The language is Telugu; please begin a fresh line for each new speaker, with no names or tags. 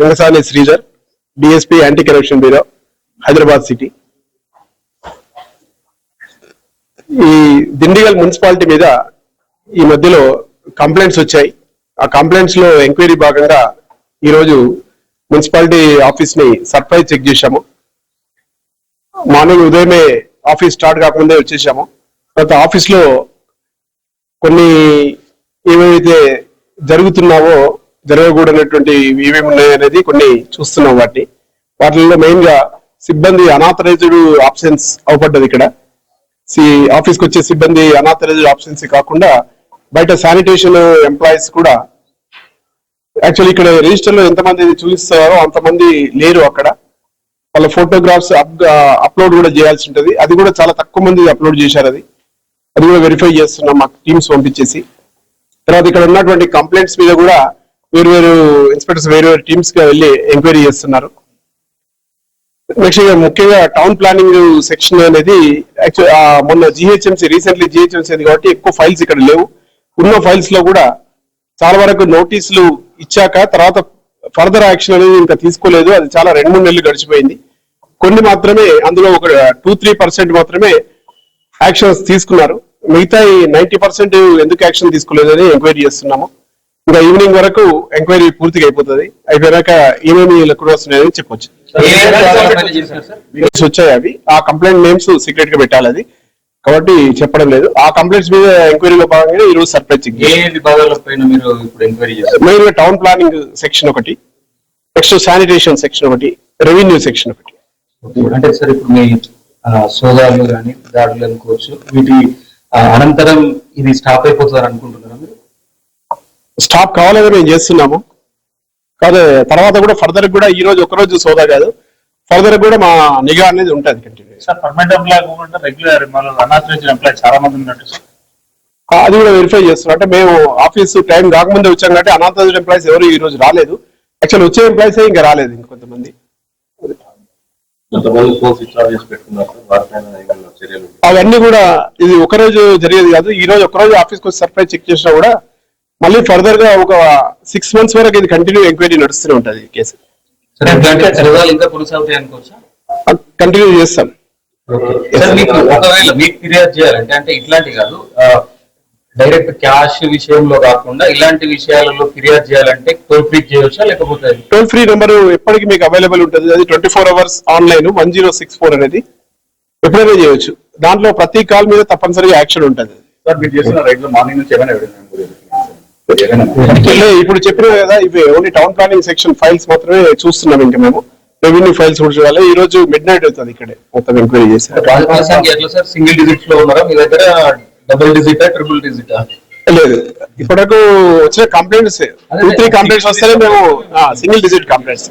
వెంకసాని Sridhar, DSP anti corruption bureau, Hyderabad city. ఈ దిండిగల్ మున్సిపాలిటీ మీద ఈ మధ్యలో కంప్లైంట్స్ వచ్చాయి. ఆ కంప్లైంట్స్ లో ఎంక్వైరీ భాగంగా ఈరోజు మున్సిపాలిటీ ఆఫీస్ ని సర్ప్రైజ్ చెక్ చేశాము. మార్నింగ్ ఉదయమే ఆఫీస్ స్టార్ట్ కాకముందే వచ్చేసాము. తర్వాత ఆఫీస్ లో కొన్ని ఏవైతే జరుగుతున్నావో జరగకూడనటువంటి ఏమేమి ఉన్నాయి అనేది కొన్ని చూస్తున్నాం. వాటిల్లో మెయిన్ గా సిబ్బంది అనాథరైజ్డ్ ఆప్షన్స్ అవపడ్డది. ఇక్కడ ఆఫీస్కి వచ్చే సిబ్బంది అనాథరైజ్డ్ ఆప్షన్స్ కాకుండా బయట శానిటేషన్ ఎంప్లాయీస్ కూడా యాక్చువల్లీ ఇక్కడ రిజిస్టర్ లో ఎంతమంది చూపిస్తారో అంతమంది లేరు. అక్కడ వాళ్ళ ఫోటోగ్రాఫ్స్ అప్లోడ్ కూడా చేయాల్సి ఉంటుంది. అది కూడా చాలా తక్కువ మంది అప్లోడ్ చేశారు. అది కూడా వెరిఫై చేస్తున్నాం మాకు టీమ్స్ పంపించేసి. తర్వాత ఇక్కడ ఉన్నటువంటి కంప్లైంట్స్ మీద కూడా వేరు ఇన్స్పెక్టర్స్ వేరు టీమ్స్ గా వెళ్ళి ఎంక్వైరీ చేస్తున్నారు. నెక్స్ట్ ముఖ్యంగా టౌన్ ప్లానింగ్ సెక్షన్ అనేది మొన్న రీసెంట్లీ జిహెచ్ఎంసీ కాబట్టి ఎక్కువ ఫైల్స్ ఇక్కడ లేవు. ఉన్న ఫైల్స్ లో కూడా చాలా వరకు నోటీసులు ఇచ్చాక తర్వాత ఫర్దర్ యాక్షన్ అనేది ఇంకా తీసుకోలేదు. అది చాలా 2-3 నెలలు గడిచిపోయింది. కొన్ని మాత్రమే అందులో ఒక 2-3% మాత్రమే యాక్షన్స్ తీసుకున్నారు. మిగతా 90% ఎందుకు యాక్షన్ తీసుకోలేదని ఎంక్వైరీ చేస్తున్నాము. ఇంకా ఈవినింగ్ వరకు ఎంక్వైరీ పూర్తిగా అయిపోతుంది. అయిపోయాక ఏమేమి కూడా వస్తున్నాయని చెప్పొచ్చు. వచ్చాయి అవి ఆ కంప్లైంట్ నేమ్స్ సీక్రెట్ గా పెట్టాలి. అది కాబట్టి చెప్పడం లేదు. ఆ కంప్లైంట్స్ మీద ఎంక్వైరీలో భాగంగా ఈ రోజు సర్ప్రైజ్ మెయిన్ గా టౌన్ ప్లానింగ్ సెక్షన్ ఒకటి, నెక్స్ట్ శానిటేషన్ సెక్షన్ ఒకటి, రెవెన్యూ సెక్షన్ ఒకటి.
అంటే సార్ ఇప్పుడు మీ సోదాలు కానీ దాడులు అనుకోవచ్చు, వీటి అనంతరం ఇది స్టాప్ అయిపోతుందని అనుకుంటున్నారా మీరు?
స్టాప్ కావాలని మేము చేస్తున్నాము. కాదు తర్వాత కూడా ఫర్దర్ కూడా ఈ రోజు ఒకరోజు సోదా కాదు, ఫర్దర్ కూడా మా నిఘా అనేది ఉంటుంది కంటిన్యూ. అది కూడా వెరిఫై చేస్తున్నాం. అంటే మేము ఆఫీస్ టైం కాకముందే వచ్చాం కాబట్టి అనాథరైజ్డ్ ఎంప్లాయీస్ ఎవరు ఈ రోజు రాలేదు. యాక్చువల్ వచ్చే ఎంప్లాయీస్ ఇంకా రాలేదు ఇంకొంతమంది. అవన్నీ కూడా ఇది ఒకరోజు జరిగేది కాదు. ఈ రోజు ఒకరోజు ఆఫీస్కి వచ్చి సర్ప్రైజ్ చెక్ చేసినా కూడా మళ్ళీ ఫర్దర్ గా ఒక 6 months వరకు ఇది కంటిన్యూ ఎంక్వైరీ నడుస్తూనే ఉంటుంది. కేసు కంటిన్యూ చేస్తాం.
ఒకవేళ మీకు ఫిర్యాదు చేయాలంటే అంటే ఇట్లాంటి కాదు, డైరెక్ట్ క్యాష్ విషయంలో కాకుండా ఇలాంటి విషయాలలో ఫిర్యాదు చేయాలంటే టోల్ ఫ్రీ చేయవచ్చా లేకపోతే?
టోల్ ఫ్రీ నెంబర్ ఎప్పటికీ మీకు అవైలబుల్ ఉంటుంది. అది 24 hours ఆన్లైన్ 1064 అనేది ఎప్పుడైనా చేయవచ్చు. దాంట్లో ప్రతి కాల్ మీద తప్పనిసరిగా యాక్షన్ ఉంటుంది. ఇప్పుడు చెప్పిన కదా ఇవి only town planning section files మాత్రమే చూస్తున్నాం. ఇంకా మేము రెవెన్యూ ఫైల్స్ కూడా చూడాలి. ఈ రోజు మిడ్నైట్ అవుతుంది ఇక్కడే మొత్తం ఎంక్వైరీ చేశారు.
సింగిల్ డిజిట్ లో ఉన్నారా మీ దగ్గర? డబుల్ డిజిటా, ట్రిపుల్ డిజిటా?
లేదు, ఇప్పటికు వచ్చిన కంప్లైంట్స్ 2-3 కంప్లైంట్స్ వస్తేనే మేము సింగిల్ డిజిట్ కంప్లైంట్స్